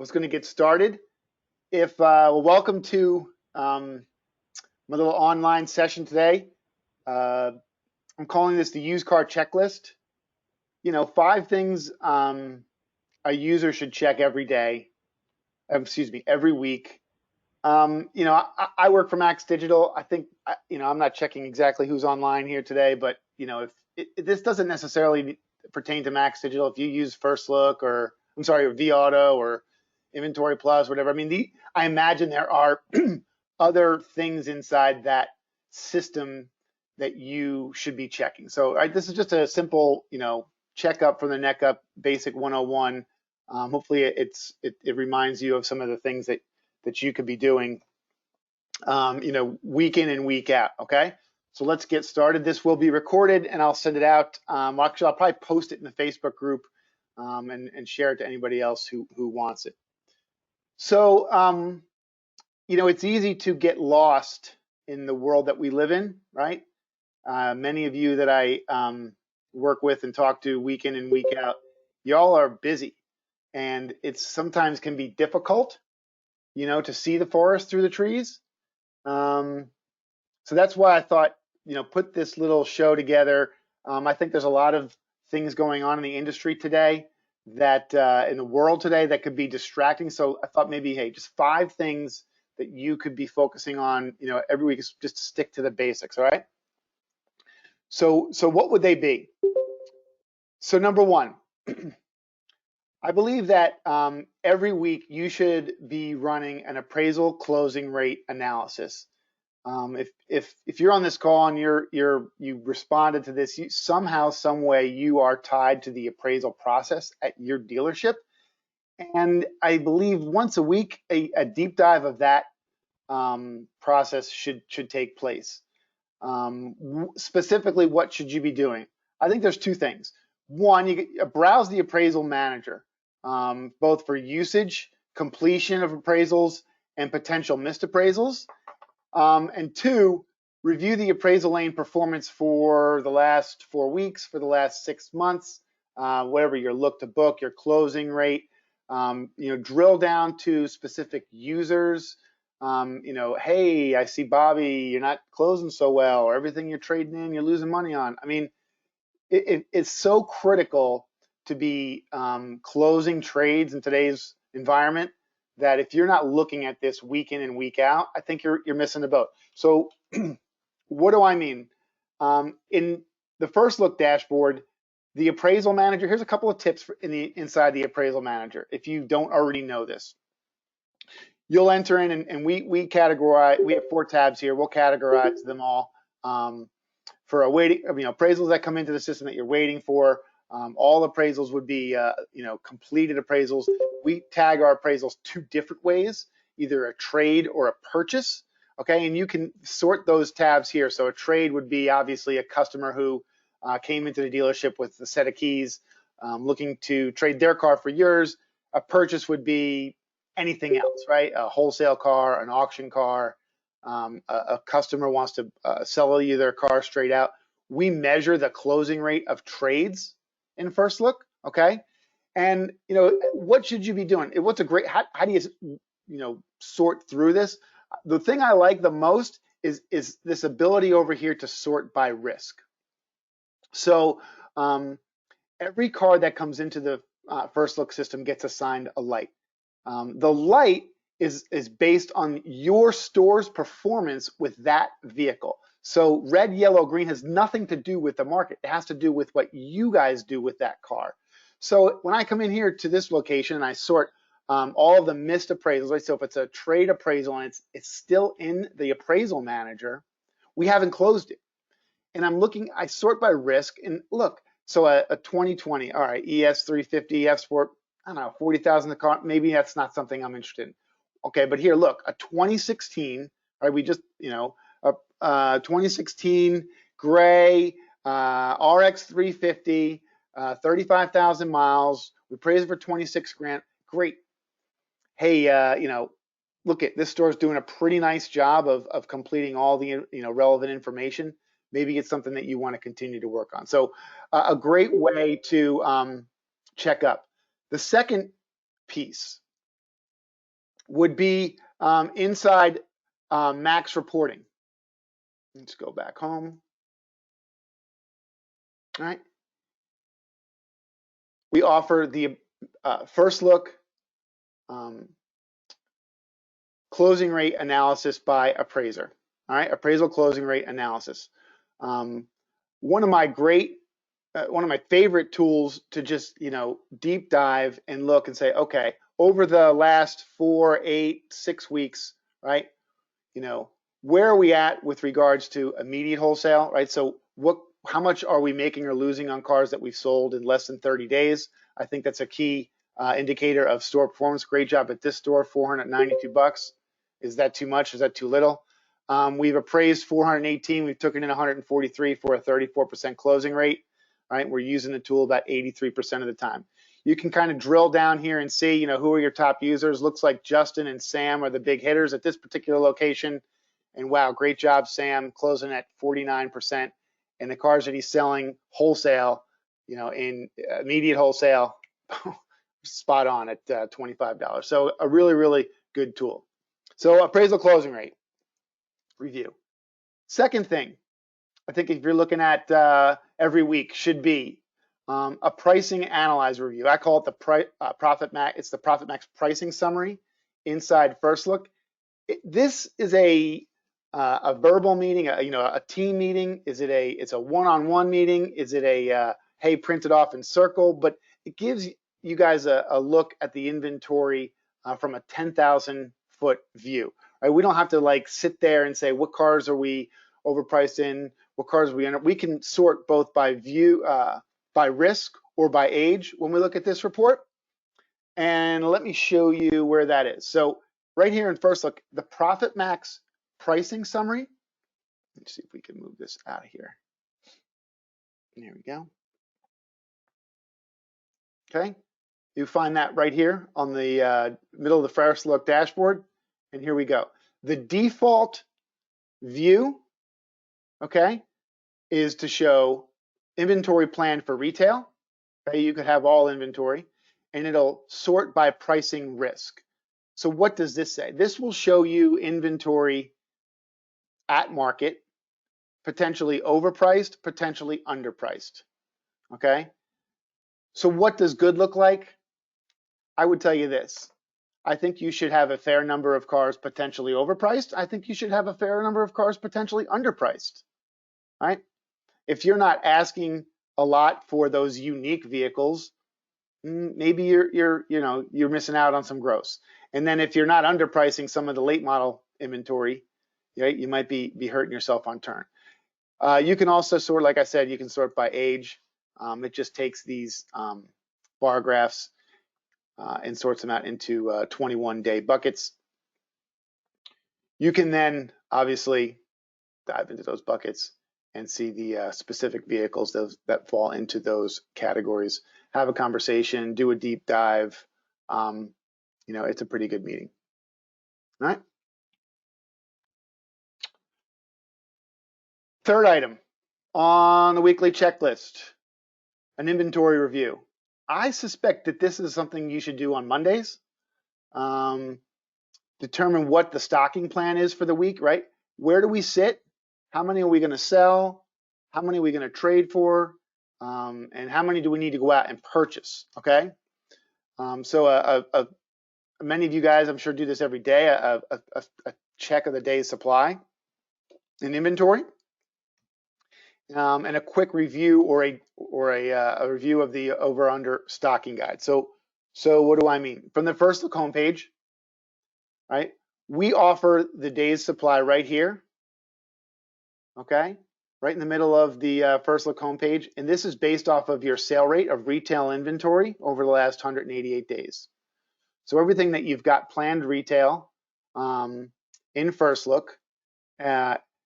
was going to get started. Well, welcome to my little online session today. I'm calling this the used car checklist. 5 things a user should check every day. Excuse me, every week. I work for Max Digital. I think I'm not checking exactly who's online here today, but if this doesn't necessarily pertain to Max Digital, if you use FirstLook or vAuto or Inventory Plus, whatever. I mean, I imagine there are other things inside that system that you should be checking. So this is just a simple, checkup from the neck up, basic 101. Hopefully, it reminds you of some of the things that you could be doing, week in and week out. Okay, so let's get started. This will be recorded, and I'll send it out. Actually, I'll probably post it in the Facebook group and share it to anybody else who wants it. So, it's easy to get lost in the world that we live in, right? Many of you that I work with and talk to week in and week out, y'all are busy, and it sometimes can be difficult, to see the forest through the trees. So that's why I thought, put this little show together. I think there's a lot of things going on in the industry today that in the world today that could be distracting. So I thought maybe, hey, just 5 things that you could be focusing on, every week, is just stick to the basics. All right. So what would they be? So number 1, I believe that every week you should be running an appraisal closing rate analysis. If you're on this call and you responded to this, somehow, some way, you are tied to the appraisal process at your dealership, and I believe once a week a deep dive of that process should take place. Specifically, what should you be doing? I think there's 2 things. One, you browse the appraisal manager, both for usage, completion of appraisals, and potential missed appraisals. And 2, review the appraisal lane performance for the last 4 weeks, for the last 6 months, whatever your look to book, your closing rate. Drill down to specific users. Hey, I see Bobby, you're not closing so well, or everything you're trading in, you're losing money on. I mean, it's so critical to be closing trades in today's environment that if you're not looking at this week in and week out, I think you're missing the boat. So what do I mean? In the FirstLook dashboard, the appraisal manager, here's a couple of tips inside the appraisal manager if you don't already know this. You'll enter in and we categorize, we have 4 tabs here, we'll categorize them all for appraisals that come into the system that you're waiting for. All appraisals would be completed appraisals. We tag our appraisals 2 different ways, either a trade or a purchase. Okay, and you can sort those tabs here. So a trade would be obviously a customer who came into the dealership with a set of keys, looking to trade their car for yours. A purchase would be anything else, right? A wholesale car, an auction car, a customer wants to sell you their car straight out. We measure the closing rate of trades in FirstLook, okay? And what should you be doing? What's a great? How do you sort through this? The thing I like the most is this ability over here to sort by risk. So every car that comes into the FirstLook system gets assigned a light. The light is based on your store's performance with that vehicle. So red, yellow, green has nothing to do with the market. It has to do with what you guys do with that car. So when I come in here to this location and I sort all of the missed appraisals, right? So if it's a trade appraisal and it's still in the appraisal manager, we haven't closed it. And I sort by risk, and look, so a 2020, all right, ES 350 F Sport, I don't know, 40,000 the car, maybe that's not something I'm interested in. Okay, but here, look, a 2016, right? We just, a 2016 gray RX 350, 35,000 miles. We appraised it for 26 grand. Great. Hey, look at this store's doing a pretty nice job of completing all the relevant information. Maybe it's something that you want to continue to work on. So a great way to check up. The second piece would be inside max reporting. Let's go back home. All right. We offer the FirstLook closing rate analysis by appraiser. All right, appraisal closing rate analysis. One of my favorite tools to just deep dive and look and say, okay, over the last 4, 8, 6 weeks, right? Where are we at with regards to immediate wholesale, right? So how much are we making or losing on cars that we've sold in less than 30 days? I think that's a key indicator of store performance. Great job at this store, $492. Is that too much? Is that too little? We've appraised 418. We've taken in 143 for a 34% closing rate. Right? We're using the tool about 83% of the time. You can kind of drill down here and see, who are your top users. Looks like Justin and Sam are the big hitters at this particular location. And wow, great job, Sam, closing at 49%. And the cars that he's selling wholesale, in immediate wholesale, spot on at $25. So a really, really good tool. So appraisal closing rate review. Second thing, I think if you're looking at every week, should be a pricing analyzer review. I call it the Profit Max. It's the Profit Max pricing summary inside FirstLook. This is a verbal meeting, a team meeting. It's a one-on-one meeting? Is it a hey, print it off and circle? But it gives you guys a look at the inventory from a 10,000-foot view. Right? We don't have to sit there and say what cars are we overpriced in, what cars are we under. We can sort both by view, by risk, or by age when we look at this report. And let me show you where that is. So right here in FirstLook, the Profit Max pricing summary. Let's see if we can move this out of here. There we go. Okay, you find that right here on the middle of the FirstLook dashboard. And here we go. The default view, okay, is to show inventory plan for retail. Okay, you could have all inventory, and it'll sort by pricing risk. So what does this say? This will show you inventory at market, potentially overpriced, potentially underpriced. Okay, so what does good look like? I would tell you this. I think you should have a fair number of cars potentially overpriced. I think you should have a fair number of cars potentially underpriced. Right? If you're not asking a lot for those unique vehicles, maybe you're missing out on some gross. And then if you're not underpricing some of the late model inventory, right, you might be hurting yourself on turn. You can also sort, like I said, you can sort by age. It just takes these bar graphs and sorts them out into 21-day buckets. You can then obviously dive into those buckets and see the specific vehicles that fall into those categories. Have a conversation, do a deep dive. It's a pretty good meeting. All right. Third item on the weekly checklist, an inventory review. I suspect that this is something you should do on Mondays. Determine what the stocking plan is for the week, right? Where do we sit? How many are we going to sell? How many are we going to trade for? And how many do we need to go out and purchase? Okay. So many of you guys, I'm sure, do this every day. A check of the day's supply and inventory, and a quick review or a review of the over/under stocking guide. So what do I mean? From the FirstLook homepage, right? We offer the day's supply right here. Okay, right in the middle of the FirstLook homepage, and this is based off of your sale rate of retail inventory over the last 188 days. So everything that you've got planned retail in FirstLook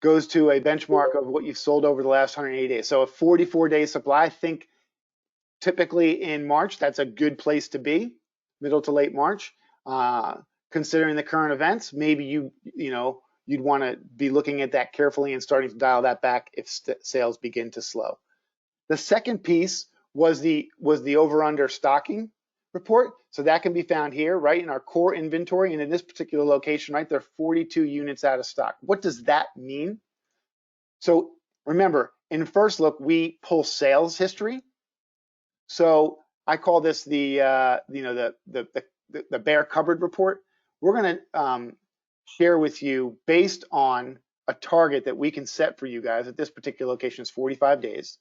goes to a benchmark of what you've sold over the last 180 days. So a 44-day supply, I think typically in March, that's a good place to be, middle to late March. Considering the current events, maybe you'd want to be looking at that carefully and starting to dial that back if sales begin to slow. The second piece was the over/under stocking, report. So that can be found here, right, in our core inventory. And in this particular location, right, there are 42 units out of stock. What does that mean? So remember, in FirstLook, we pull sales history. So I call this the the bare cupboard report. We're going to share with you based on a target that we can set for you guys at this particular location is 45 days.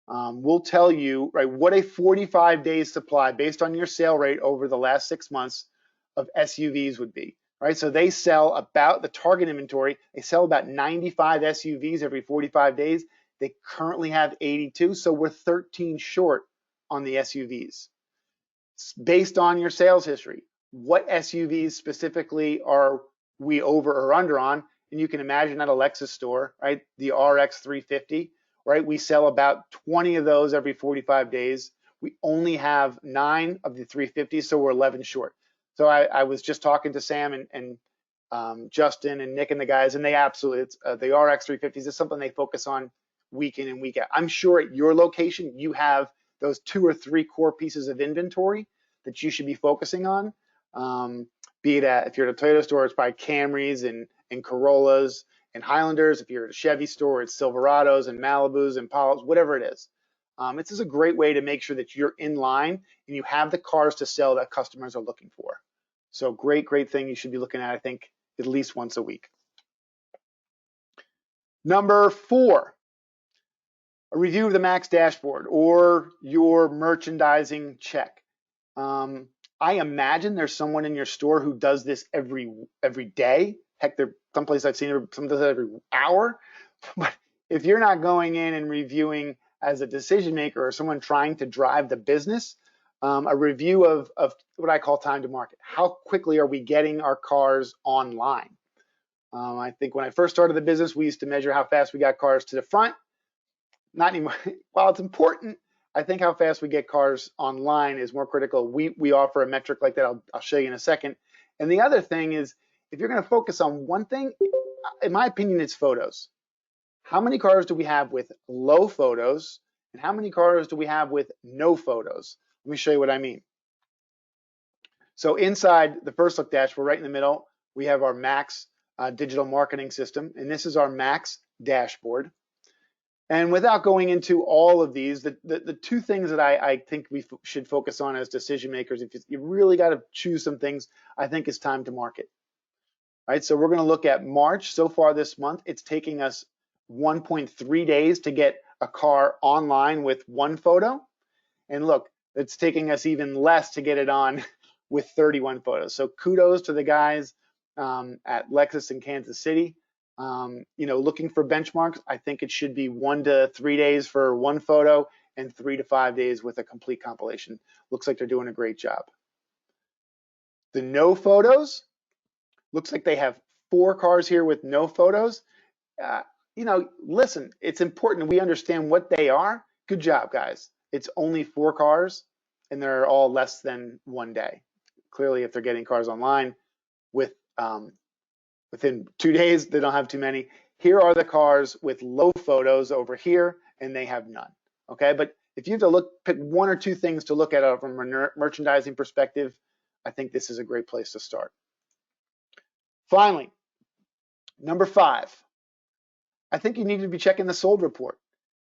We'll tell you, right, what a 45 days supply based on your sale rate over the last 6 months of SUVs would be, right? So they sell about the target inventory. They sell about 95 SUVs every 45 days. They currently have 82, so we're 13 short on the SUVs. Based on your sales history, what SUVs specifically are we over or under on? And you can imagine at a Lexus store, right? The RX 350, right? We sell about 20 of those every 45 days. We only have 9 of the 350s, so we're 11 short. So I was just talking to Sam and Justin and Nick and the guys, and they absolutely, it's, the RX 350s is something they focus on week in and week out. I'm sure at your location, you have those 2 or 3 core pieces of inventory that you should be focusing on. Be it if you're at a Toyota store, it's probably Camrys and Corollas and Highlanders. If you're at a Chevy store, it's Silverados and Malibus and Impalas, whatever it is. This is a great way to make sure that you're in line and you have the cars to sell that customers are looking for. So great thing you should be looking at, I think, at least once a week. Number 4, a review of the Max dashboard or your merchandising check. I imagine there's someone in your store who does this every day. Heck, there's some place I've seen someone does it every hour. But if you're not going in and reviewing as a decision maker or someone trying to drive the business, a review of what I call time to market. How quickly are we getting our cars online? I think when I first started the business, we used to measure how fast we got cars to the front. Not anymore. While it's important, I think how fast we get cars online is more critical. We offer a metric like that. I'll show you in a second. And the other thing is, if you're going to focus on one thing, in my opinion, it's photos. How many cars do we have with low photos, and how many cars do we have with no photos? Let me show you what I mean. So inside the FirstLook dashboard, right in the middle, we have our Max digital marketing system, and this is our Max dashboard. And without going into all of these, the 2 things that I think we should focus on as decision makers, if you really got to choose some things, I think is time to market. Right, so we're going to look at March. So far this month, it's taking us 1.3 days to get a car online with 1 photo. And look, it's taking us even less to get it on with 31 photos. So kudos to the guys at Lexus in Kansas City. Looking for benchmarks, I think it should be 1 to 3 days for 1 photo and 3 to 5 days with a complete compilation. Looks like they're doing a great job. The no photos, looks like they have 4 cars here with no photos. Listen, it's important we understand what they are. Good job, guys. It's only 4 cars, and they're all less than 1 day. Clearly, if they're getting cars online within 2 days, they don't have too many. Here are the cars with low photos over here, and they have none. Okay, but if you have to pick 1 or 2 things to look at from a merchandising perspective, I think this is a great place to start. Finally, number 5, I think you need to be checking the sold report.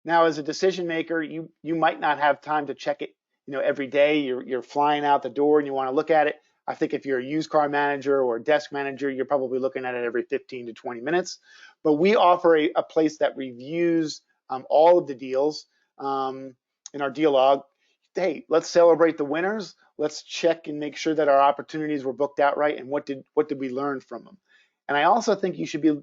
Now, as a decision maker, you might not have time to check it, every day. You're flying out the door and you want to look at it. I think if you're a used car manager or a desk manager, you're probably looking at it every 15 to 20 minutes. But we offer a place that reviews all of the deals in our deal log. Hey, let's celebrate the winners. Let's check and make sure that our opportunities were booked out right, and what did we learn from them. And I also think you should be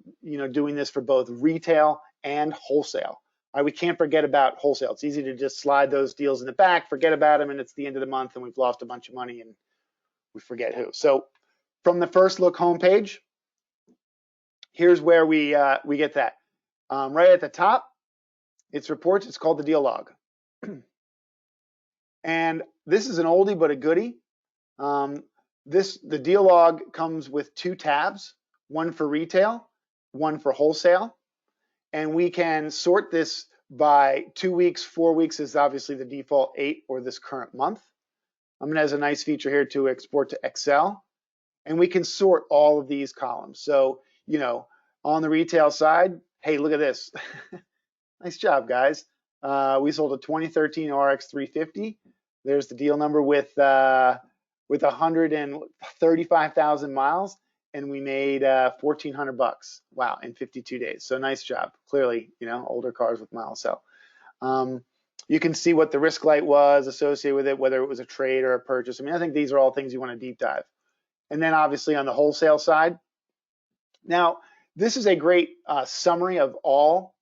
doing this for both retail and wholesale. Right, we can't forget about wholesale. It's easy to just slide those deals in the back, forget about them, and it's the end of the month and we've lost a bunch of money and we forget who. So from the FirstLook homepage, here's where we get that. Right at the top, it's reports. It's called the deal log. And this is an oldie but a goodie. The deal log comes with 2 tabs, 1 for retail, 1 for wholesale. And we can sort this by 2 weeks, 4 weeks is obviously the default, 8 or this current month. It has a nice feature here to export to Excel, and we can sort all of these columns. So, on the retail side, hey, look at this. Nice job, guys. We sold a 2013 RX 350. There's the deal number with 135,000 miles, and we made $1,400. Wow, in 52 days. So nice job. Clearly, older cars with miles. So you can see what the risk light was associated with it, whether it was a trade or a purchase. I think these are all things you want to deep dive. And then obviously on the wholesale side. Now, this is a great summary of all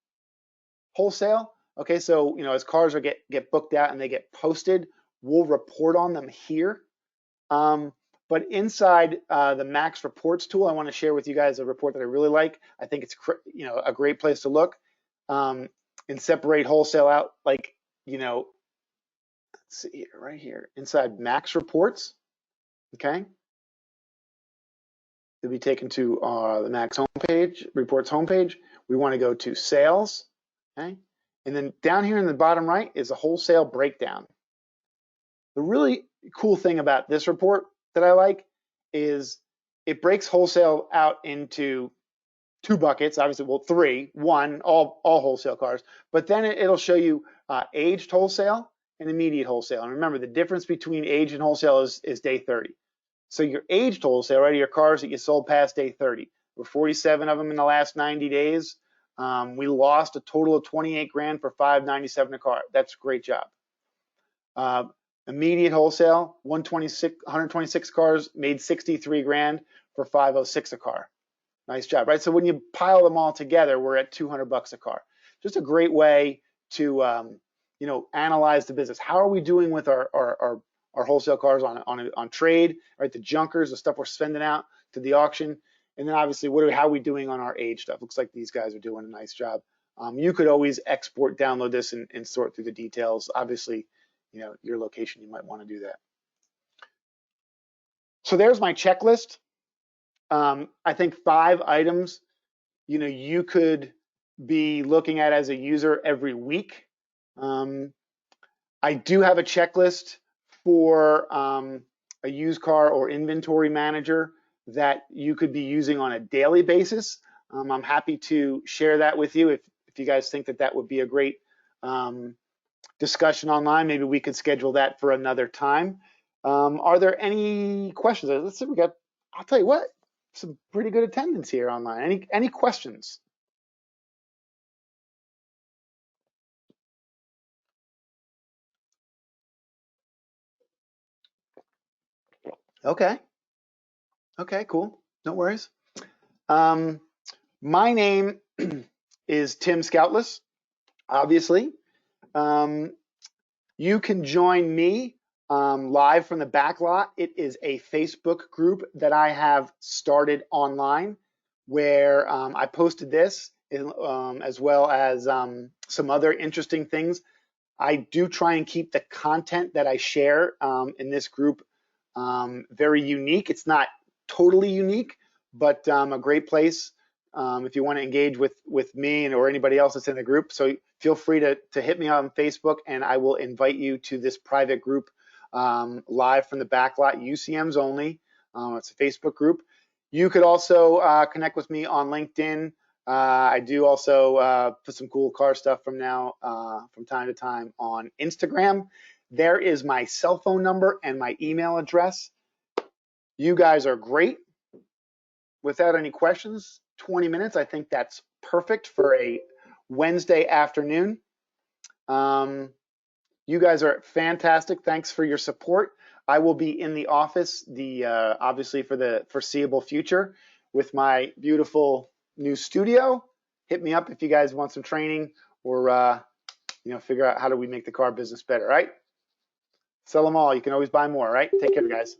wholesale. Okay, so as cars get booked out and they get posted, we'll report on them here. But inside the Max Reports tool, I want to share with you guys a report that I really like. I think it's a great place to look and separate wholesale out. Like let's see here, right here inside Max Reports. Okay, they'll be taken to the Max homepage, Reports homepage. We want to go to Sales. Okay, and then down here in the bottom right is a wholesale breakdown. The really cool thing about this report that I like is it breaks wholesale out into two buckets, obviously, well, three. One, all wholesale cars, but then it'll show you aged wholesale and immediate wholesale. And remember, the difference between aged and wholesale is day 30. So your aged wholesale, right, are your cars that you sold past day 30. There were 47 of them in the last 90 days. We lost a total of 28 grand for $597 a car. That's a great job. Immediate wholesale, 126 cars, made 63 grand for 506 a car. Nice job, right? So when you pile them all together, we're at $200 a car. Just a great way to analyze the business. How are we doing with our wholesale cars on trade, right? The junkers, the stuff we're sending out to the auction, and then obviously how are we doing on our age stuff? Looks like these guys are doing a nice job. You could always export, download this, and sort through the details. Obviously, your location, you might want to do that. So there's my checklist. I think 5 items, you could be looking at as a user every week. I do have a checklist for a used car or inventory manager that you could be using on a daily basis. I'm happy to share that with you if you guys think that would be a great discussion online. Maybe we could schedule that for another time. Are there any questions? Let's see, I'll tell you what, some pretty good attendance here online. Any questions? Okay, cool, no worries. My name is Tim Scoutless, obviously. You can join me live from the back lot. It is a Facebook group that I have started online where I posted this as well as some other interesting things. I do try and keep the content that I share in this group very unique. It's not totally unique, but a great place if you want to engage with me or anybody else that's in the group. So feel free to hit me on Facebook, and I will invite you to this private group live from the backlot, UCMs only. It's a Facebook group. You could also connect with me on LinkedIn. I do also put some cool car stuff from time to time on Instagram. There is my cell phone number and my email address. You guys are great. Without any questions, 20 minutes, I think that's perfect for a Wednesday afternoon. You guys are fantastic. Thanks for your support. I will be in the office, obviously for the foreseeable future, with my beautiful new studio. Hit me up if you guys want some training or figure out how do we make the car business better, right? Sell them all. You can always buy more, right? Take care, guys.